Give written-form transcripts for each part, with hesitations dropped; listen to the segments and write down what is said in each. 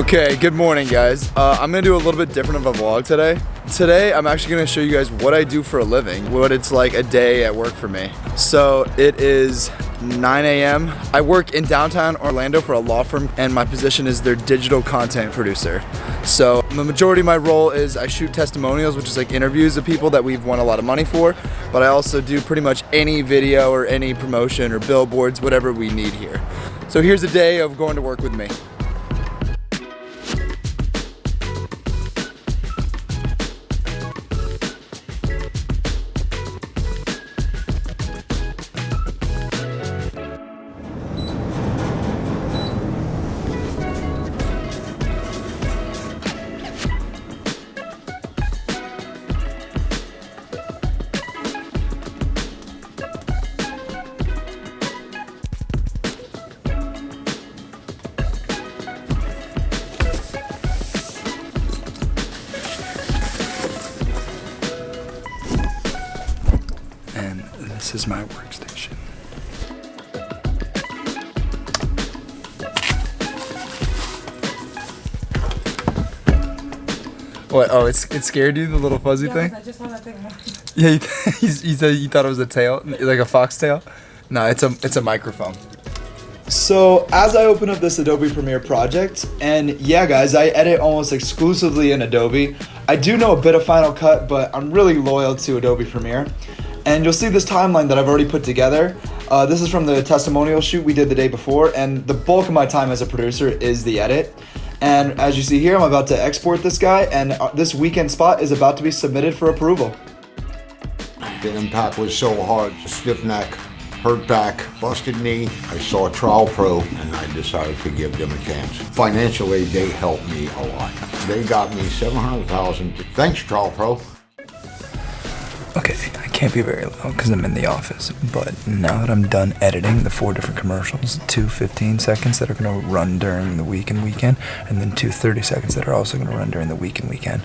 Okay, good morning guys. I'm gonna do a little bit different of a vlog today. Today, I'm actually gonna show you guys what I do for a living, what it's like a day at work for me. So it is 9 a.m. I work in downtown Orlando for a law firm and my position is their digital content producer. So the majority of my role is I shoot testimonials, which is like interviews of people that we've won a lot of money for, but I also do pretty much any video or any promotion or billboards, whatever we need here. So here's a day of going to work with me. This is my workstation. What? Oh, it scared you, the little fuzzy thing? I just saw that thing. Yeah, you said you thought it was a tail, like a foxtail? No, it's a microphone. So as I open up this Adobe Premiere project, and yeah guys, I edit almost exclusively in Adobe. I do know a bit of Final Cut, but I'm really loyal to Adobe Premiere. And you'll see this timeline that I've already put together. This is from the testimonial shoot we did the day before, and the bulk of my time as a producer is the edit. And as you see here, I'm about to export this guy, and this weekend spot is about to be submitted for approval. The impact was so hard, stiff neck, hurt back, busted knee. I saw Trial Pro and I decided to give them a chance. Financially, they helped me a lot. They got me $700,000. Thanks, Trial Pro. Okay, I can't be very loud because I'm in the office, but now that I'm done editing the 4 different commercials, 2 15 seconds that are going to run during the week and weekend, and then 2 30 seconds that are also going to run during the week and weekend.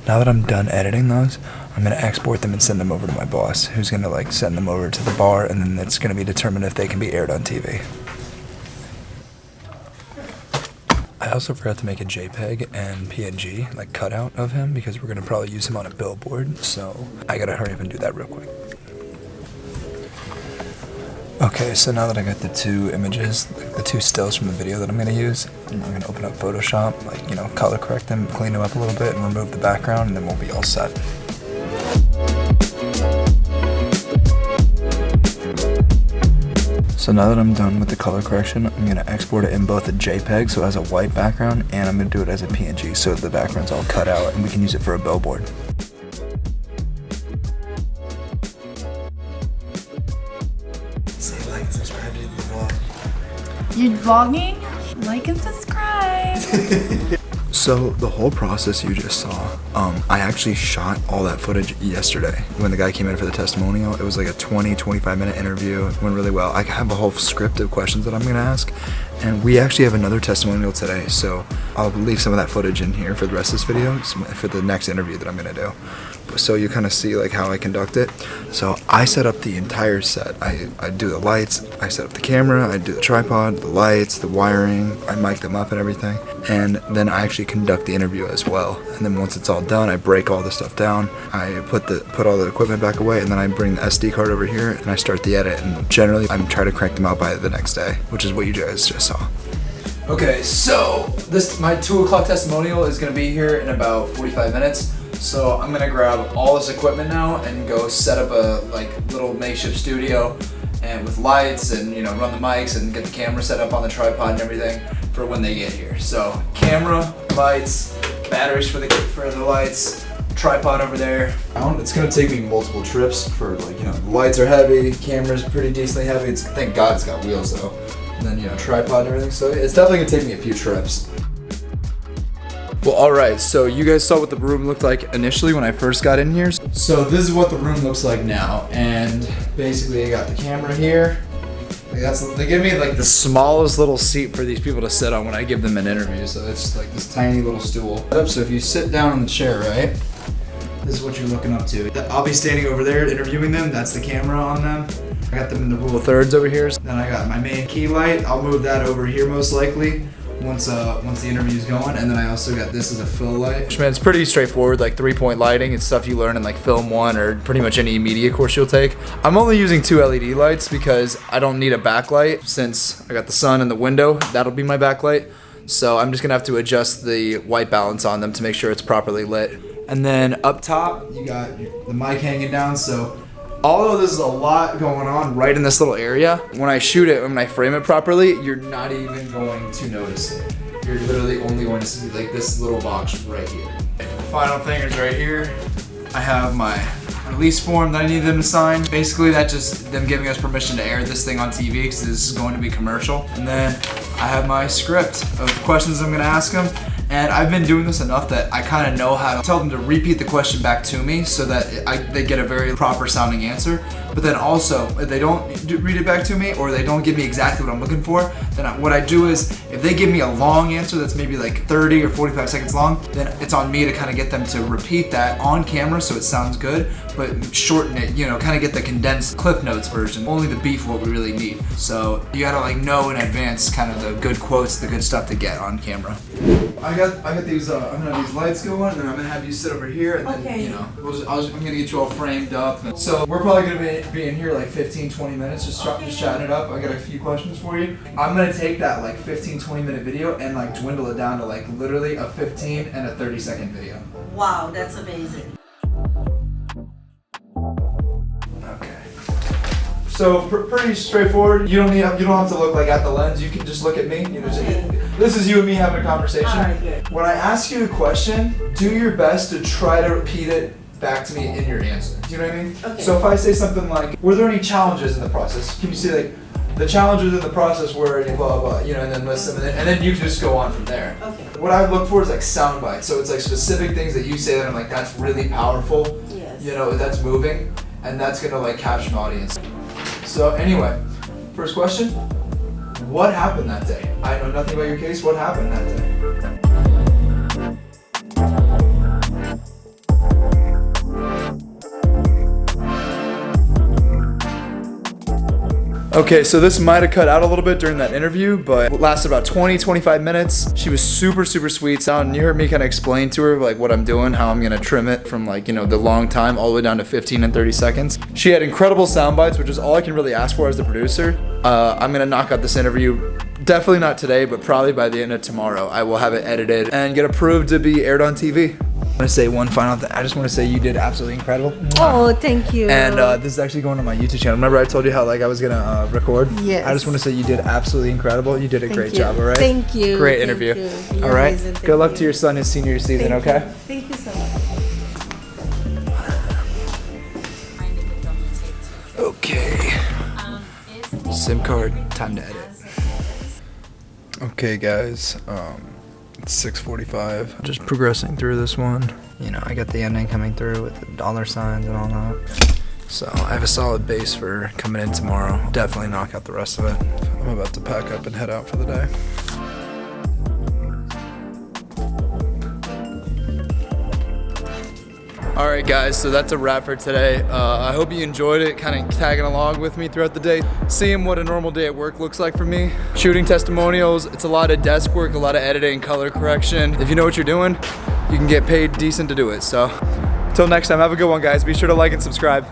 Now that I'm done editing those, I'm going to export them and send them over to my boss, who's going to like send them over to the bar, and then it's going to be determined if they can be aired on TV. I also forgot to make a JPEG and PNG, like cutout of him, because we're gonna probably use him on a billboard, so I gotta hurry up and do that real quick. Okay, so now that I got the 2 images, the 2 stills from the video that I'm gonna use, I'm gonna open up Photoshop, like, you know, color correct them, clean them up a little bit, and remove the background, and then we'll be all set. So now that I'm done with the color correction, I'm going to export it in both a JPEG, so it has a white background, and I'm going to do it as a PNG, so the background's all cut out, and we can use it for a billboard. Say like and subscribe to the vlog. You're vlogging? Like and subscribe. So the whole process you just saw, I actually shot all that footage yesterday when the guy came in for the testimonial. It was like a 20-25 minute interview. It went really well. I have a whole script of questions that I'm gonna ask, and we actually have another testimonial today, so I'll leave some of that footage in here for the rest of this video for the next interview that I'm gonna do. So you kind of see like how I conduct it. So I set up the entire set. I do the lights, I set up the camera, I do the tripod, the lights, the wiring, I mic them up and everything. And then I actually conduct the interview as well. And then once it's all done, I break all the stuff down, I put all the equipment back away, and then I bring the SD card over here and I start the edit. And generally I'm trying to crank them out by the next day, which is what you guys just saw. Okay, so my 2 o'clock testimonial is gonna be here in about 45 minutes. So I'm gonna grab all this equipment now and go set up a little makeshift studio, and with lights and run the mics and get the camera set up on the tripod and everything for when they get here. So camera, lights, batteries for the lights, tripod over there. It's gonna take me multiple trips for the lights are heavy, camera's pretty decently heavy. Thank God it's got wheels though. And then tripod and everything. So it's definitely gonna take me a few trips. Well, alright, so you guys saw what the room looked like initially when I first got in here. So this is what the room looks like now, and basically I got the camera here. They give me the smallest little seat for these people to sit on when I give them an interview, so it's like this tiny little stool. So if you sit down in the chair, right, this is what you're looking up to. I'll be standing over there interviewing them, that's the camera on them. I got them in the rule of thirds over here. Then I got my main key light, I'll move that over here most likely. once the interview's going, and then I also got this as a fill light. Man, it's pretty straightforward, like 3-point lighting. It's stuff you learn in like Film 1 or pretty much any media course you'll take. I'm only using 2 LED lights because I don't need a backlight since I got the sun in the window. That'll be my backlight. So I'm just gonna have to adjust the white balance on them to make sure it's properly lit. And then up top, you got the mic hanging down, so although this is a lot going on right in this little area, when I shoot it, when I frame it properly, you're not even going to notice it. You're literally only going to see like this little box right here. The final thing is right here. I have my release form that I need them to sign. Basically, that's just them giving us permission to air this thing on TV because this is going to be commercial. And then I have my script of questions I'm gonna ask them. And I've been doing this enough that I kind of know how to tell them to repeat the question back to me so that they get a very proper sounding answer. But then also, if they don't read it back to me or they don't give me exactly what I'm looking for, then what I do is, if they give me a long answer that's maybe like 30 or 45 seconds long, then it's on me to kind of get them to repeat that on camera so it sounds good, but shorten it, you know, kind of get the condensed Cliff Notes version, only the beef what we really need. So you gotta like know in advance kind of the good quotes, the good stuff to get on camera. I got these, I'm gonna have these lights going, and then I'm gonna have you sit over here, and then, you know, I'm gonna get you all framed up. So we're probably gonna be in here like 15-20 minutes, just chatting it up. I got a few questions for you. I'm gonna take that like 15-20 minute video and like dwindle it down to like literally a 15 and a 30-second video. Wow, that's amazing. Okay. So pretty straightforward. You don't have to look like at the lens. You can just look at me. You know, this is you and me having a conversation. All right, good. When I ask you a question, do your best to try to repeat it back to me in your answer. Do you know what I mean? Okay. So if I say something like, were there any challenges in the process? Can you say like, the challenges in the process were blah, blah, blah, you know, and then list them, and then you can just go on from there. Okay. What I look for is like sound bites. So it's like specific things that you say that I'm like, that's really powerful. Yes. You know, that's moving, and that's gonna like capture an audience. So anyway, first question, what happened that day? I know nothing about your case, what happened that day? Okay, so this might have cut out a little bit during that interview, but it lasted about 20-25 minutes. She was super sweet. And you heard me kind of explain to her like what I'm doing, how I'm gonna trim it from like, you know, the long time all the way down to 15 and 30 seconds. She had incredible sound bites, which is all I can really ask for as the producer. I'm gonna knock out this interview. Definitely not today, but probably by the end of tomorrow, I will have it edited and get approved to be aired on TV. I want to say one final thing. I just want to say you did absolutely incredible. Oh, thank you. And this is actually going on my YouTube channel. Remember I told you how like I was gonna record? Yes. I just want to say you did absolutely incredible. You did a great job, all right? Thank you. Great Thank interview. you. All You're right. amazing. Thank Good luck you. to your son his senior season, Thank okay? you. Thank you so much. Okay. SIM card, time to edit. Okay guys, it's 6:45. Just progressing through this one. You know, I got the ending coming through with the dollar signs and all that. So I have a solid base for coming in tomorrow. Definitely knock out the rest of it. I'm about to pack up and head out for the day. Alright guys, so that's a wrap for today. I hope you enjoyed it, kind of tagging along with me throughout the day, seeing what a normal day at work looks like for me. Shooting testimonials, it's a lot of desk work, a lot of editing, color correction. If you know what you're doing, you can get paid decent to do it. So until next time, have a good one guys. Be sure to like and subscribe.